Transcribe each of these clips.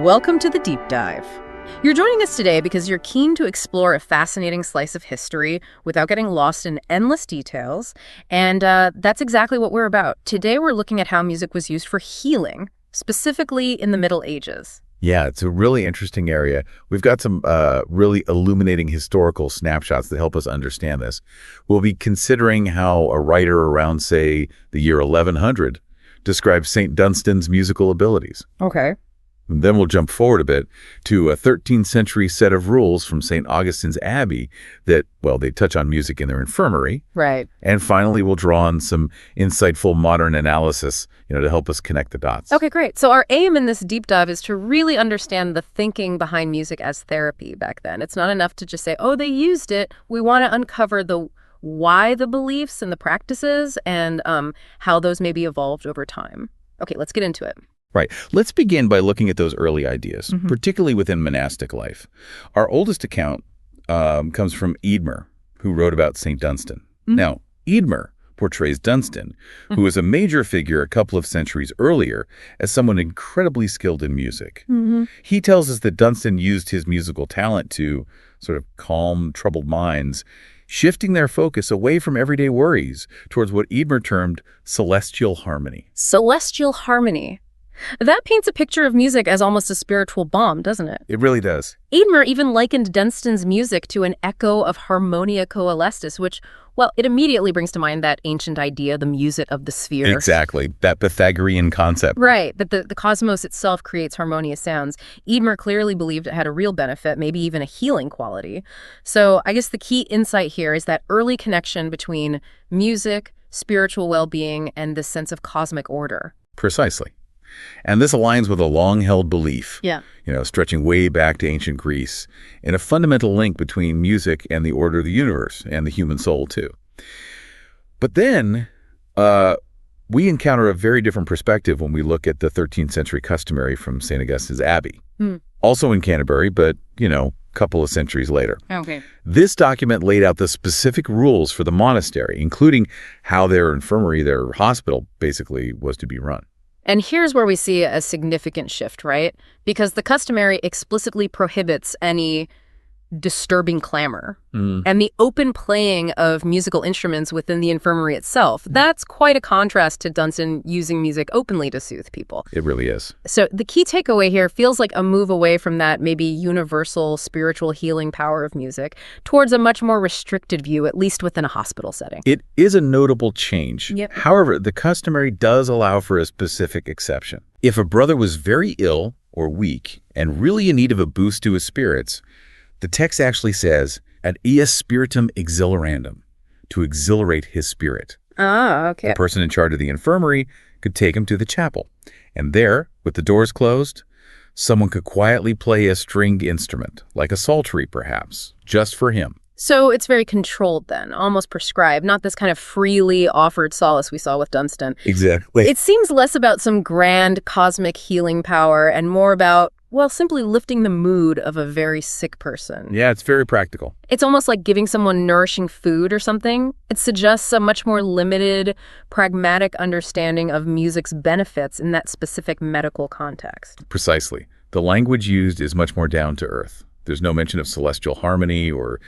Welcome to the Deep Dive. You're joining us today because you're keen to explore a fascinating slice of history without getting lost in endless details, and that's exactly what we're about. Today we're looking at how music was used for healing, specifically in the Middle Ages. Yeah, it's a really interesting area. We've got some really illuminating historical snapshots that help us understand this. We'll be considering how a writer around, say, the year 1100 describes St. Dunstan's musical abilities. Okay. And then we'll jump forward a bit to a 13th century set of rules from St. Augustine's Abbey that, well, they touch on music in their infirmary. Right. And finally, we'll draw on some insightful modern analysis, to help us connect the dots. Okay, great. So our aim in this deep dive is to really understand the thinking behind music as therapy back then. It's not enough to just say, oh, they used it. We want to uncover the why the beliefs and the practices and how those maybe evolved over time. Okay, let's get into it. Right. Let's begin by looking at those early ideas, particularly within monastic life. Our oldest account comes from Eadmer, who wrote about St. Dunstan. Now, Eadmer portrays Dunstan, who was a major figure a couple of centuries earlier, as someone incredibly skilled in music. He tells us that Dunstan used his musical talent to sort of calm troubled minds, shifting their focus away from everyday worries towards what Eadmer termed celestial harmony. Celestial harmony. That paints a picture of music as almost a spiritual balm, doesn't it? It really does. Eadmer even likened Dunstan's music to an echo of harmonia coelestis, which, well, it immediately brings to mind that ancient idea, the music of the sphere. Exactly, that Pythagorean concept. Right, that the cosmos itself creates harmonious sounds. Eadmer clearly believed it had a real benefit, maybe even a healing quality. So I guess the key insight here is that early connection between music, spiritual well-being, and this sense of cosmic order. Precisely. And this aligns with a long-held belief, stretching way back to ancient Greece, and a fundamental link between music and the order of the universe and the human soul, too. But then we encounter a very different perspective when we look at the 13th century customary from St. Augustine's Abbey, also in Canterbury, but, a couple of centuries later. Okay. This document laid out the specific rules for the monastery, including how their infirmary, their hospital, basically was to be run. And here's where we see a significant shift, right? Because the customary explicitly prohibits any disturbing clamor and the open playing of musical instruments within the infirmary itself. That's quite a contrast to Dunstan using music openly to soothe people. It really is. So the key takeaway here feels like a move away from that maybe universal spiritual healing power of music towards a much more restricted view, at least within a hospital setting. It is a notable change. Yep. However, the customary does allow for a specific exception. If a brother was very ill or weak and really in need of a boost to his spirits, the text actually says, ad ius spiritum exhilarandum, to exhilarate his spirit. Ah, okay. The person in charge of the infirmary could take him to the chapel. And there, with the doors closed, someone could quietly play a stringed instrument, like a psaltery perhaps, just for him. So it's very controlled then, almost prescribed, not this kind of freely offered solace we saw with Dunstan. Exactly. It seems less about some grand cosmic healing power and more about, well, simply lifting the mood of a very sick person. Yeah, it's very practical. It's almost like giving someone nourishing food or something. It suggests a much more limited, pragmatic understanding of music's benefits in that specific medical context. Precisely. The language used is much more down to earth. There's no mention of celestial harmony or,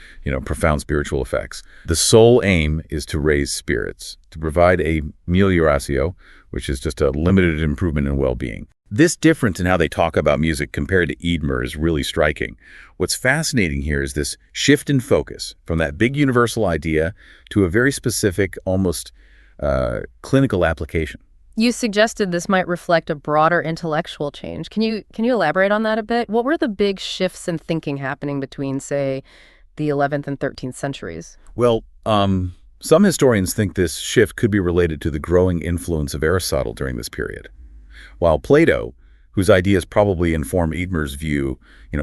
profound spiritual effects. The sole aim is to raise spirits, to provide a melioratio, which is just a limited improvement in well-being. This difference in how they talk about music compared to Eadmer is really striking. What's fascinating here is this shift in focus from that big universal idea to a very specific, almost clinical application. You suggested this might reflect a broader intellectual change. Can you elaborate on that a bit? What were the big shifts in thinking happening between, say, the 11th and 13th centuries? Well, some historians think this shift could be related to the growing influence of Aristotle during this period. While Plato, whose ideas probably inform Eadmer's view,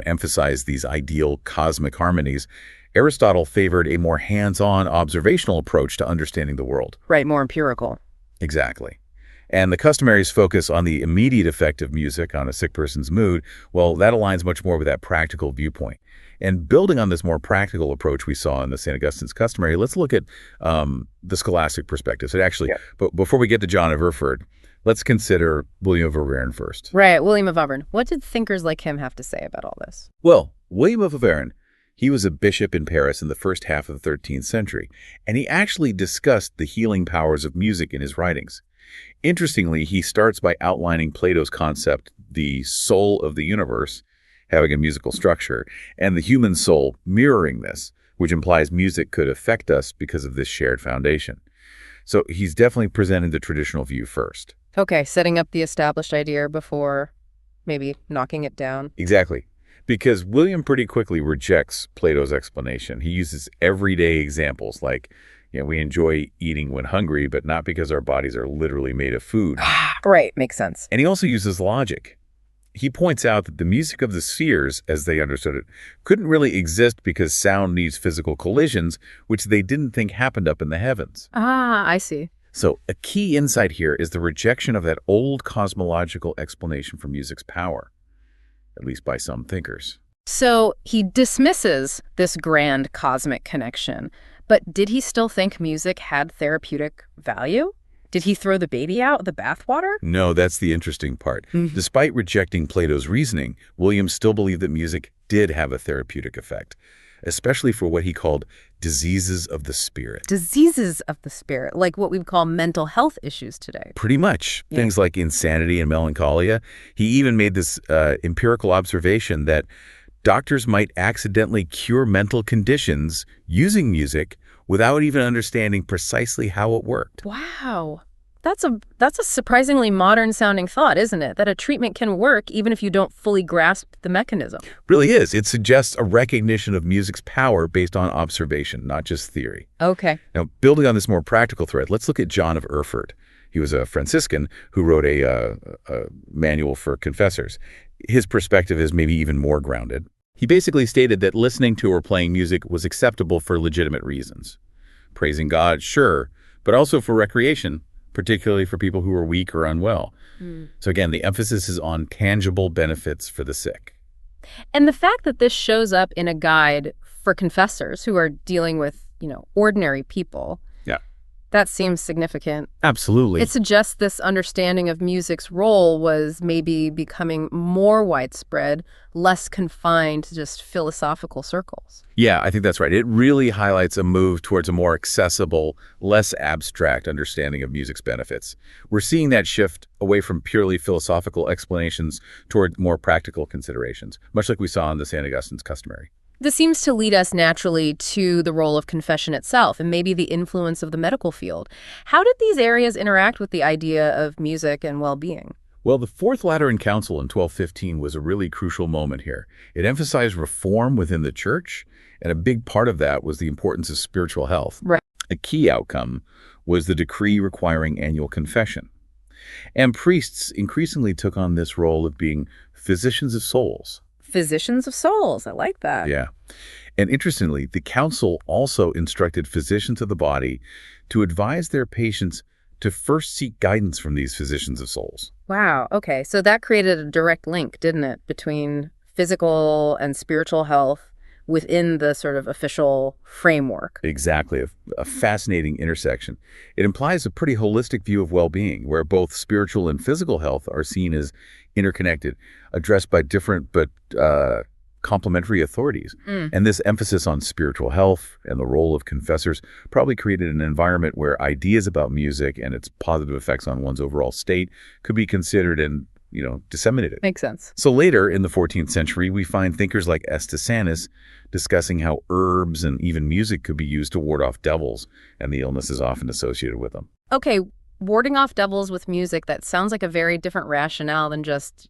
emphasized these ideal cosmic harmonies, Aristotle favored a more hands-on observational approach to understanding the world. Right, more empirical. Exactly. And the customary's focus on the immediate effect of music on a sick person's mood, well, that aligns much more with that practical viewpoint. And building on this more practical approach we saw in the St. Augustine's customary, let's look at the scholastic perspective. So actually, but before we get to John of Erfurt, Let's consider William of Auvergne first. Right, William of Auvergne. What did thinkers like him have to say about all this? Well, William of Auvergne, he was a bishop in Paris in the first half of the 13th century, and he actually discussed the healing powers of music in his writings. Interestingly, he starts by outlining Plato's concept, the soul of the universe, having a musical structure, and the human soul mirroring this, which implies music could affect us because of this shared foundation. So he's definitely presenting the traditional view first. Okay, setting up the established idea before maybe knocking it down. Exactly. Because William pretty quickly rejects Plato's explanation. He uses everyday examples like, we enjoy eating when hungry, but not because our bodies are literally made of food. Right, makes sense. And he also uses logic. He points out that the music of the spheres, as they understood it, couldn't really exist because sound needs physical collisions, which they didn't think happened up in the heavens. Ah, I see. So a key insight here is the rejection of that old cosmological explanation for music's power, at least by some thinkers. So he dismisses this grand cosmic connection, but did he still think music had therapeutic value? Did he throw the baby out with the bathwater? No, that's the interesting part. Despite rejecting Plato's reasoning, William still believed that music did have a therapeutic effect, especially for what he called diseases of the spirit. Diseases of the spirit, like what we would call mental health issues today. Pretty much. Yeah. Things like insanity and melancholia. He even made this empirical observation that doctors might accidentally cure mental conditions using music without even understanding precisely how it worked. Wow. That's a surprisingly modern-sounding thought, isn't it? That a treatment can work even if you don't fully grasp the mechanism. Really is. It suggests a recognition of music's power based on observation, not just theory. Okay. Now, building on this more practical thread, let's look at John of Erfurt. He was a Franciscan who wrote a manual for confessors. His perspective is maybe even more grounded. He basically stated that listening to or playing music was acceptable for legitimate reasons. Praising God, sure, but also for recreation, particularly for people who are weak or unwell. So again, the emphasis is on tangible benefits for the sick. And the fact that this shows up in a guide for confessors who are dealing with, ordinary people, that seems significant. Absolutely. It suggests this understanding of music's role was maybe becoming more widespread, less confined to just philosophical circles. Yeah, I think that's right. It really highlights a move towards a more accessible, less abstract understanding of music's benefits. We're seeing that shift away from purely philosophical explanations toward more practical considerations, much like we saw in the St. Augustine's Customary. This seems to lead us naturally to the role of confession itself and maybe the influence of the medical field. How did these areas interact with the idea of music and well-being? Well, the Fourth Lateran Council in 1215 was a really crucial moment here. It emphasized reform within the church, and a big part of that was the importance of spiritual health. Right. A key outcome was the decree requiring annual confession. And priests increasingly took on this role of being physicians of souls. Physicians of souls. I like that. Yeah. And interestingly, the council also instructed physicians of the body to advise their patients to first seek guidance from these physicians of souls. Wow. Okay. So that created a direct link, didn't it, between physical and spiritual health within the sort of official framework. Exactly. A fascinating intersection. It implies a pretty holistic view of well-being, where both spiritual and physical health are seen as interconnected, addressed by different but complementary authorities. And this emphasis on spiritual health and the role of confessors probably created an environment where ideas about music and its positive effects on one's overall state could be considered and disseminated. Makes sense. So later in the 14th century, we find thinkers like Estisanus discussing how herbs and even music could be used to ward off devils and the illnesses often associated with them. Okay, warding off devils with music, that sounds like a very different rationale than just,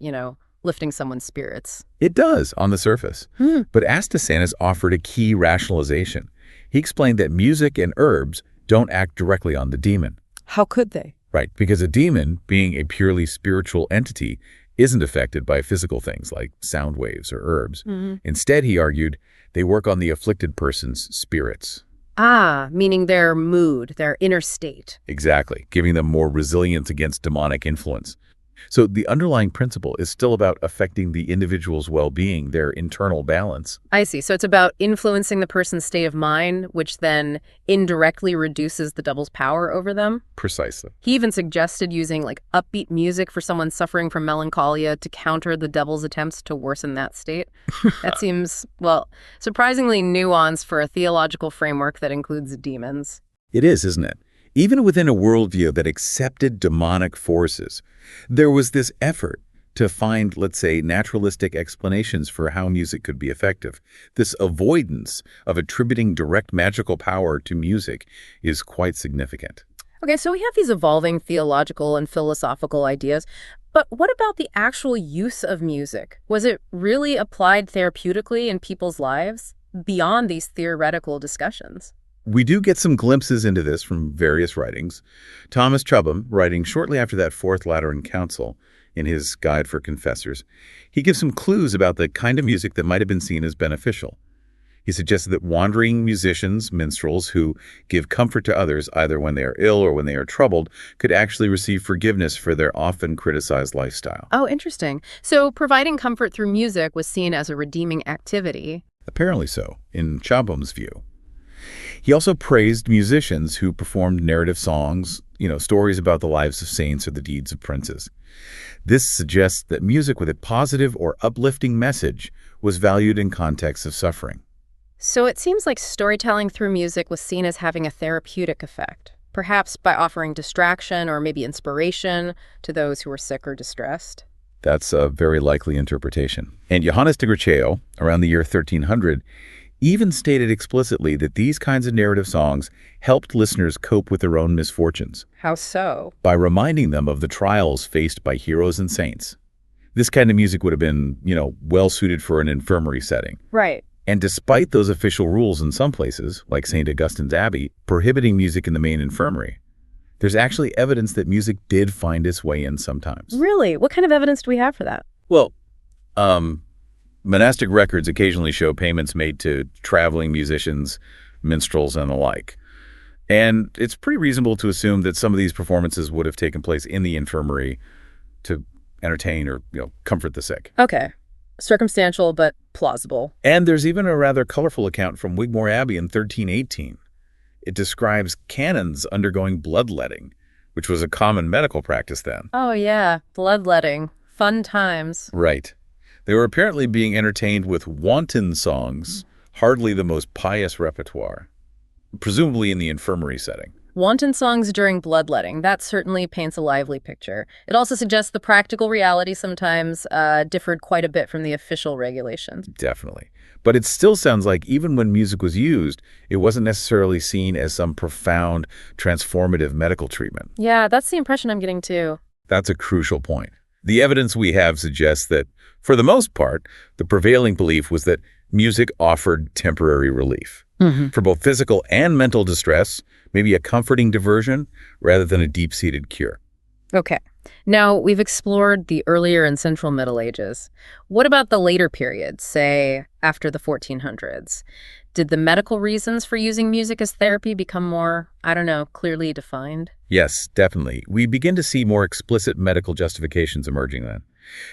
lifting someone's spirits. It does on the surface. But Estisanus offered a key rationalization. He explained that music and herbs don't act directly on the demon. How could they? Right, because a demon, being a purely spiritual entity, isn't affected by physical things like sound waves or herbs. Instead, he argued, they work on the afflicted person's spirits. Ah, meaning their mood, their inner state. Exactly, giving them more resilience against demonic influence. So the underlying principle is still about affecting the individual's well-being, their internal balance. I see. So it's about influencing the person's state of mind, which then indirectly reduces the devil's power over them. Precisely. He even suggested using like upbeat music for someone suffering from melancholia to counter the devil's attempts to worsen that state. That seems, well, surprisingly nuanced for a theological framework that includes demons. It is, isn't it? Even within a worldview that accepted demonic forces, there was this effort to find, let's say, naturalistic explanations for how music could be effective. This avoidance of attributing direct magical power to music is quite significant. Okay, so we have these evolving theological and philosophical ideas, but what about the actual use of music? Was it really applied therapeutically in people's lives beyond these theoretical discussions? We do get some glimpses into this from various writings. Thomas Chubbam, writing shortly after that Fourth Lateran Council in his Guide for Confessors, he gives some clues about the kind of music that might have been seen as beneficial. He suggested that wandering musicians, minstrels, who give comfort to others either when they are ill or when they are troubled, could actually receive forgiveness for their often criticized lifestyle. Oh, interesting. So providing comfort through music was seen as a redeeming activity. Apparently so, in Chubbam's view. He also praised musicians who performed narrative songs, stories about the lives of saints or the deeds of princes. This suggests that music with a positive or uplifting message was valued in contexts of suffering. So it seems like storytelling through music was seen as having a therapeutic effect, perhaps by offering distraction or maybe inspiration to those who were sick or distressed. That's a very likely interpretation. And Johannes de Gracheo, around the year 1300, even stated explicitly that these kinds of narrative songs helped listeners cope with their own misfortunes. How so? By reminding them of the trials faced by heroes and saints. This kind of music would have been, well suited for an infirmary setting. Right. And despite those official rules in some places, like St. Augustine's Abbey, prohibiting music in the main infirmary, there's actually evidence that music did find its way in sometimes. Really? What kind of evidence do we have for that? Well, monastic records occasionally show payments made to traveling musicians, minstrels, and the like. And it's pretty reasonable to assume that some of these performances would have taken place in the infirmary to entertain or, comfort the sick. Okay. Circumstantial, but plausible. And there's even a rather colorful account from Wigmore Abbey in 1318. It describes canons undergoing bloodletting, which was a common medical practice then. Oh, yeah. Bloodletting. Fun times. Right. They were apparently being entertained with wanton songs, hardly the most pious repertoire, presumably in the infirmary setting. Wanton songs during bloodletting. That certainly paints a lively picture. It also suggests the practical reality sometimes differed quite a bit from the official regulations. Definitely. But it still sounds like even when music was used, it wasn't necessarily seen as some profound, transformative medical treatment. Yeah, that's the impression I'm getting too. That's a crucial point. The evidence we have suggests that, for the most part, the prevailing belief was that music offered temporary relief. For both physical and mental distress, maybe a comforting diversion rather than a deep-seated cure. Okay. Now, we've explored the earlier and central Middle Ages. What about the later periods, say, after the 1400s? Did the medical reasons for using music as therapy become more, clearly defined? Yes, definitely. We begin to see more explicit medical justifications emerging then.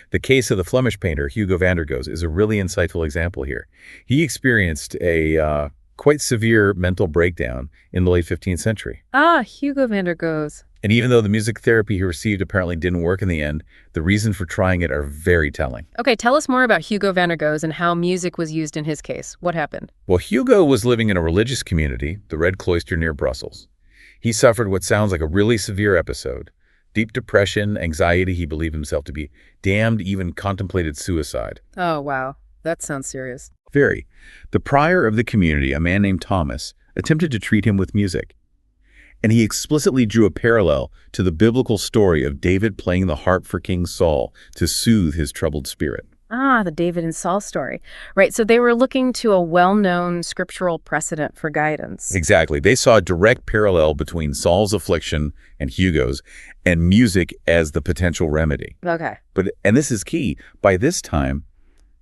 The case of the Flemish painter Hugo van der Goes is a really insightful example here. He experienced a quite severe mental breakdown in the late 15th century. Ah, Hugo van der Goes. And even though the music therapy he received apparently didn't work in the end, the reasons for trying it are very telling. Okay, tell us more about Hugo van der Goes and how music was used in his case. What happened? Well, Hugo was living in a religious community, the Red Cloister near Brussels. He suffered what sounds like a really severe episode. Deep depression, anxiety, he believed himself to be damned, even contemplated suicide. Oh, wow. That sounds serious. Very. The prior of the community, a man named Thomas, attempted to treat him with music. And he explicitly drew a parallel to the biblical story of David playing the harp for King Saul to soothe his troubled spirit. Ah, the David and Saul story. Right, so they were looking to a well-known scriptural precedent for guidance. Exactly. They saw a direct parallel between Saul's affliction and Hugo's, and music as the potential remedy. Okay. And this is key. By this time,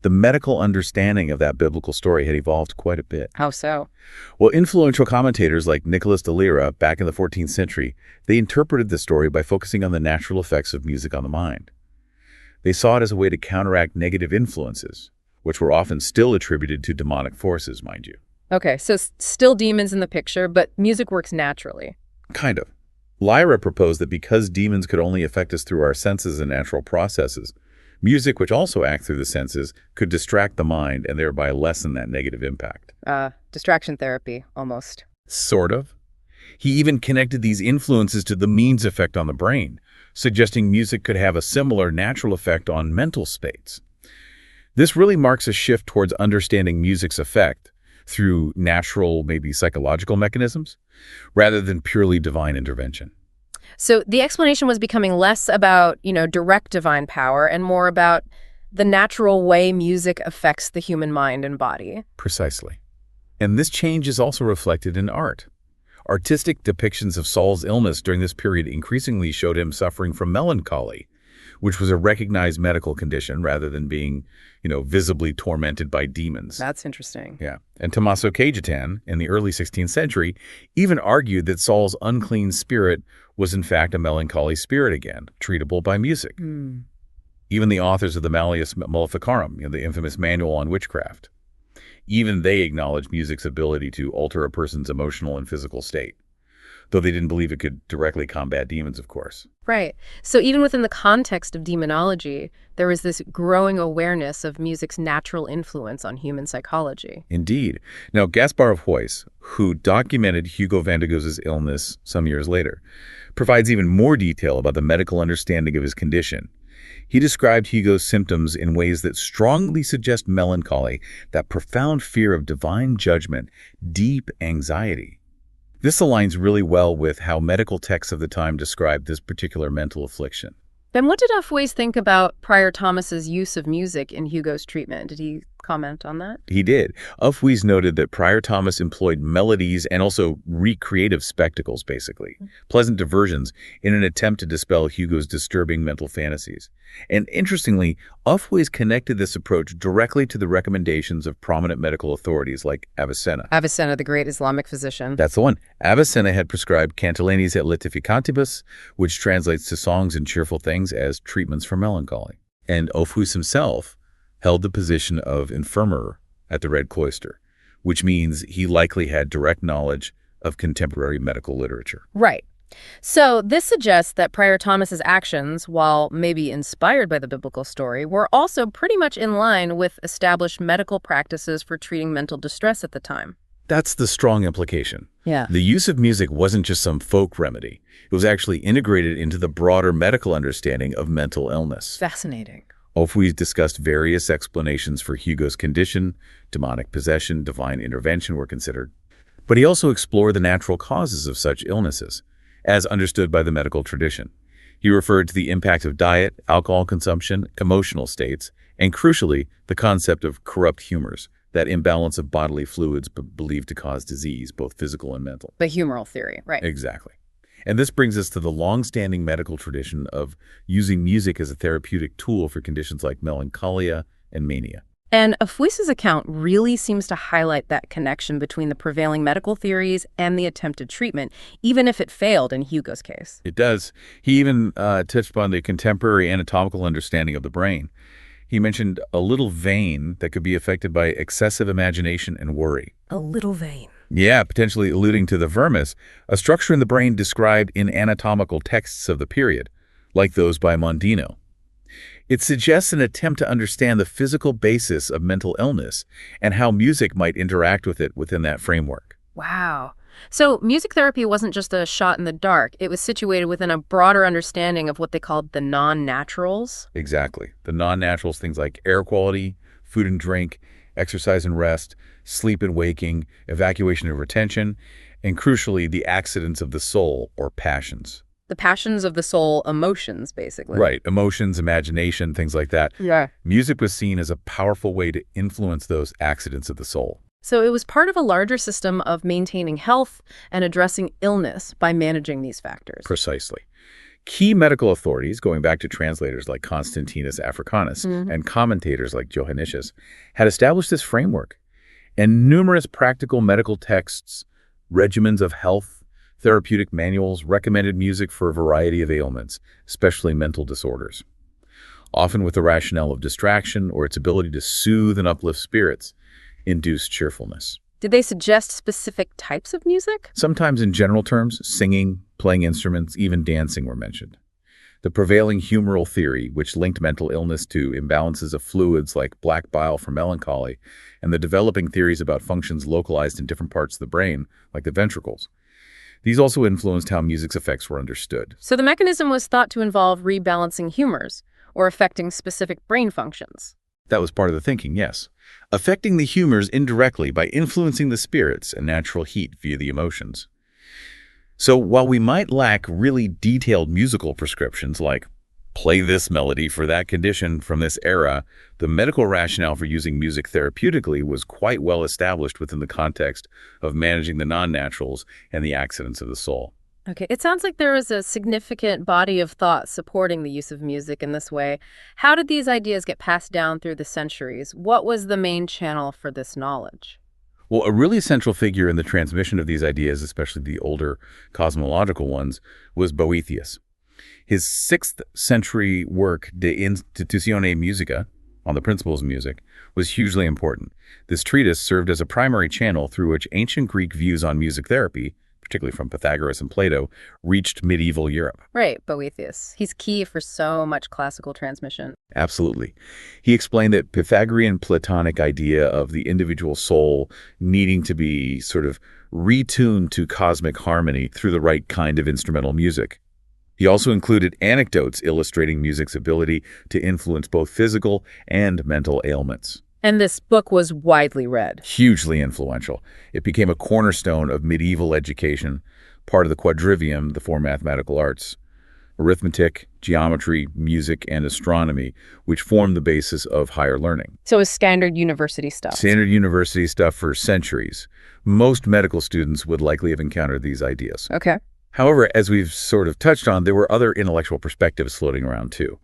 the medical understanding of that biblical story had evolved quite a bit. How so? Well, influential commentators like Nicholas de Lyra back in the 14th century, they interpreted the story by focusing on the natural effects of music on the mind. They saw it as a way to counteract negative influences, which were often still attributed to demonic forces, mind you. Okay, so still demons in the picture, but music works naturally. Kind of. Lyra proposed that because demons could only affect us through our senses and natural processes, music, which also acts through the senses, could distract the mind and thereby lessen that negative impact. Distraction therapy, almost. Sort of. He even connected these influences to the means effect on the brain, suggesting music could have a similar natural effect on mental states. This really marks a shift towards understanding music's effect through natural, maybe psychological mechanisms, rather than purely divine intervention. So the explanation was becoming less about, direct divine power and more about the natural way music affects the human mind and body. Precisely. And this change is also reflected in art. Artistic depictions of Saul's illness during this period increasingly showed him suffering from melancholy, which was a recognized medical condition rather than being, visibly tormented by demons. That's interesting. Yeah. And Tommaso Cajetan, in the early 16th century, even argued that Saul's unclean spirit was in fact a melancholy spirit again, treatable by music. Even the authors of the Malleus Maleficarum, the infamous manual on witchcraft, even they acknowledged music's ability to alter a person's emotional and physical state, though they didn't believe it could directly combat demons, of course. Right. So even within the context of demonology, there was this growing awareness of music's natural influence on human psychology. Indeed. Now, Gaspar of Huys, who documented Hugo van der Goes's illness some years later, provides even more detail about the medical understanding of his condition. He described Hugo's symptoms in ways that strongly suggest melancholy, that profound fear of divine judgment, deep anxiety. This aligns really well with how medical texts of the time described this particular mental affliction. Then what did Huys think about Prior Thomas's use of music in Hugo's treatment? Did he comment on that? He did. Huys noted that Prior Thomas employed melodies and also recreative spectacles, basically, pleasant diversions, in an attempt to dispel Hugo's disturbing mental fantasies. And interestingly, Huys connected this approach directly to the recommendations of prominent medical authorities like Avicenna. Avicenna, the great Islamic physician. That's the one. Avicenna had prescribed cantilenes et laetificantibus, which translates to songs and cheerful things, as treatments for melancholy. And Huys himself held the position of infirmer at the Red Cloister, which means he likely had direct knowledge of contemporary medical literature. Right. So this suggests that Prior Thomas's actions, while maybe inspired by the biblical story, were also pretty much in line with established medical practices for treating mental distress at the time. That's the strong implication. Yeah. The use of music wasn't just some folk remedy. It was actually integrated into the broader medical understanding of mental illness. Fascinating. Huys discussed various explanations for Hugo's condition. Demonic possession, divine intervention were considered. But he also explored the natural causes of such illnesses, as understood by the medical tradition. He referred to the impact of diet, alcohol consumption, emotional states, and crucially, the concept of corrupt humors, that imbalance of bodily fluids believed to cause disease, both physical and mental. The humoral theory, right. Exactly. And this brings us to the long-standing medical tradition of using music as a therapeutic tool for conditions like melancholia and mania. And Huys's account really seems to highlight that connection between the prevailing medical theories and the attempted treatment, even if it failed in Hugo's case. It does. He even touched upon the contemporary anatomical understanding of the brain. He mentioned a little vein that could be affected by excessive imagination and worry. A little vein. Yeah, potentially alluding to the vermis, a structure in the brain described in anatomical texts of the period, like those by Mondino. It suggests an attempt to understand the physical basis of mental illness and how music might interact with it within that framework. Wow. So music therapy wasn't just a shot in the dark. It was situated within a broader understanding of what they called the non-naturals. Exactly. The non-naturals, things like air quality, food and drink, exercise and rest, sleep and waking, evacuation and retention, and crucially, the accidents of the soul or passions. The passions of the soul, emotions, basically. Right. Emotions, imagination, things like that. Yeah. Music was seen as a powerful way to influence those accidents of the soul. So it was part of a larger system of maintaining health and addressing illness by managing these factors. Precisely. Key medical authorities, going back to translators like Constantinus Africanus and commentators like Johannius, had established this framework. And numerous practical medical texts, regimens of health, therapeutic manuals recommended music for a variety of ailments, especially mental disorders, often with the rationale of distraction or its ability to soothe and uplift spirits, induce cheerfulness. Did they suggest specific types of music? Sometimes in general terms, singing, playing instruments, even dancing were mentioned. The prevailing humoral theory, which linked mental illness to imbalances of fluids like black bile for melancholy, and the developing theories about functions localized in different parts of the brain, like the ventricles. These also influenced how music's effects were understood. So the mechanism was thought to involve rebalancing humors or affecting specific brain functions. That was part of the thinking, yes. Affecting the humors indirectly by influencing the spirits and natural heat via the emotions. So while we might lack really detailed musical prescriptions like play this melody for that condition from this era, the medical rationale for using music therapeutically was quite well established within the context of managing the non-naturals and the accidents of the soul. Okay, it sounds like there was a significant body of thought supporting the use of music in this way. How did these ideas get passed down through the centuries? What was the main channel for this knowledge? Well, a really central figure in the transmission of these ideas, especially the older cosmological ones, was Boethius. His 6th century work, De Institutione Musica, on the principles of music, was hugely important. This treatise served as a primary channel through which ancient Greek views on music therapy, particularly from Pythagoras and Plato, reached medieval Europe. Right, Boethius. He's key for so much classical transmission. Absolutely. He explained that Pythagorean Platonic idea of the individual soul needing to be sort of retuned to cosmic harmony through the right kind of instrumental music. He also included anecdotes illustrating music's ability to influence both physical and mental ailments. And this book was widely read. Hugely influential. It became a cornerstone of medieval education, part of the quadrivium, the four mathematical arts: arithmetic, geometry, music, and astronomy, which formed the basis of higher learning. So it was standard university stuff. Standard university stuff for centuries. Most medical students would likely have encountered these ideas. Okay. However, as we've sort of touched on, there were other intellectual perspectives floating around too.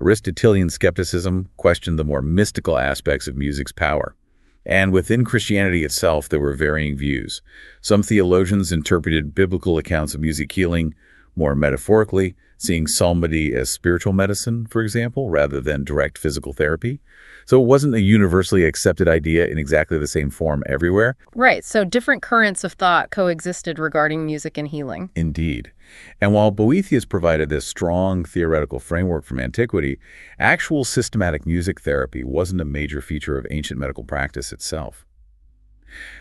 Aristotelian skepticism questioned the more mystical aspects of music's power. And within Christianity itself, there were varying views. Some theologians interpreted biblical accounts of music healing more metaphorically, seeing psalmody as spiritual medicine, for example, rather than direct physical therapy. So it wasn't a universally accepted idea in exactly the same form everywhere. Right, so different currents of thought coexisted regarding music and healing. Indeed. And while Boethius provided this strong theoretical framework from antiquity, actual systematic music therapy wasn't a major feature of ancient medical practice itself.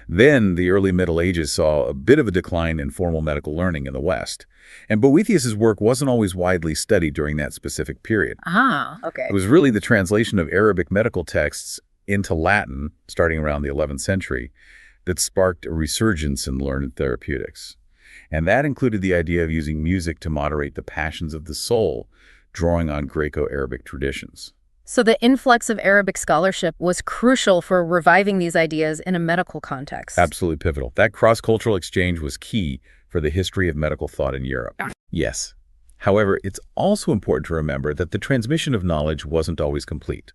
Then the early Middle Ages saw a bit of a decline in formal medical learning in the West, and Boethius's work wasn't always widely studied during that specific period. Ah, okay. It was really the translation of Arabic medical texts into Latin, starting around the 11th century, that sparked a resurgence in learned therapeutics. And that included the idea of using music to moderate the passions of the soul, drawing on Greco-Arabic traditions. So the influx of Arabic scholarship was crucial for reviving these ideas in a medical context. Absolutely pivotal. That cross-cultural exchange was key for the history of medical thought in Europe. Yes. However, it's also important to remember that the transmission of knowledge wasn't always complete.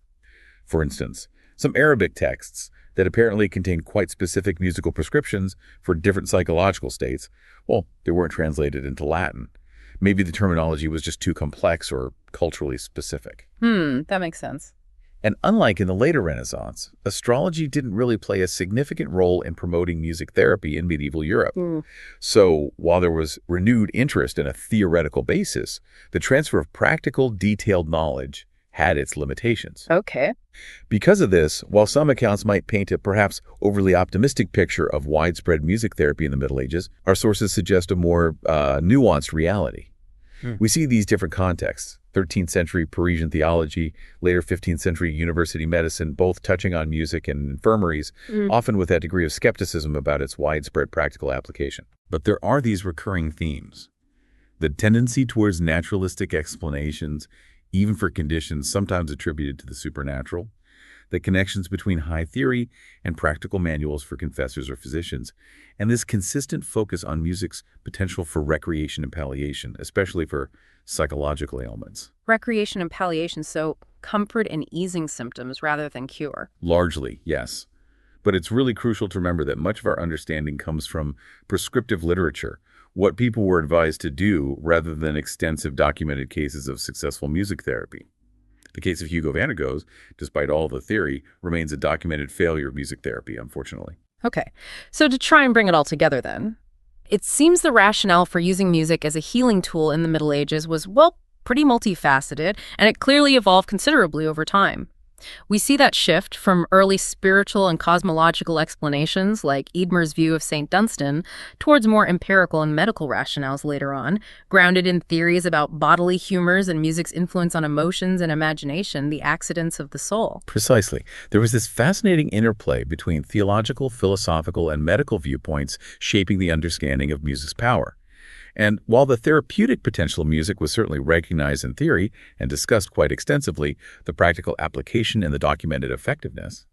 For instance, some Arabic texts that apparently contained quite specific musical prescriptions for different psychological states, well, they weren't translated into Latin. Maybe the terminology was just too complex or culturally specific. That makes sense. And unlike in the later Renaissance, astrology didn't really play a significant role in promoting music therapy in medieval Europe. So while there was renewed interest in a theoretical basis, the transfer of practical, detailed knowledge had its limitations. Okay. Because of this, while some accounts might paint a perhaps overly optimistic picture of widespread music therapy in the Middle Ages, our sources suggest a more nuanced reality. We see these different contexts: 13th century Parisian theology, later 15th century university medicine, both touching on music and infirmaries, often with that degree of skepticism about its widespread practical application. But there are these recurring themes. The tendency towards naturalistic explanations, even for conditions sometimes attributed to the supernatural, the connections between high theory and practical manuals for confessors or physicians, and this consistent focus on music's potential for recreation and palliation, especially for psychological ailments. Recreation and palliation, so comfort and easing symptoms rather than cure. Largely, yes. But it's really crucial to remember that much of our understanding comes from prescriptive literature, what people were advised to do rather than extensive documented cases of successful music therapy. The case of Hugo van der Goes, despite all the theory, remains a documented failure of music therapy, unfortunately. Okay, so to try and bring it all together then, it seems the rationale for using music as a healing tool in the Middle Ages was, well, pretty multifaceted, and it clearly evolved considerably over time. We see that shift from early spiritual and cosmological explanations, like Eadmer's view of St. Dunstan, towards more empirical and medical rationales later on, grounded in theories about bodily humors and music's influence on emotions and imagination, the accidents of the soul. Precisely. There was this fascinating interplay between theological, philosophical, and medical viewpoints shaping the understanding of music's power. And while the therapeutic potential of music was certainly recognized in theory and discussed quite extensively, the practical application and the documented effectiveness,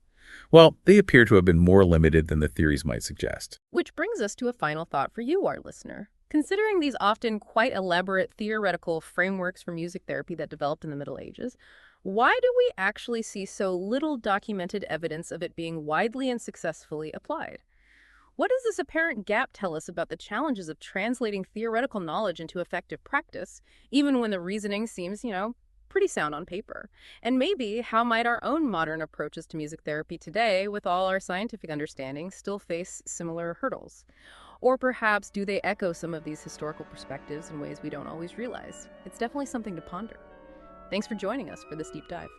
well, they appear to have been more limited than the theories might suggest. Which brings us to a final thought for you, our listener. Considering these often quite elaborate theoretical frameworks for music therapy that developed in the Middle Ages, why do we actually see so little documented evidence of it being widely and successfully applied? What does this apparent gap tell us about the challenges of translating theoretical knowledge into effective practice, even when the reasoning seems, pretty sound on paper? And maybe how might our own modern approaches to music therapy today, with all our scientific understanding, still face similar hurdles? Or perhaps do they echo some of these historical perspectives in ways we don't always realize? It's definitely something to ponder. Thanks for joining us for this deep dive.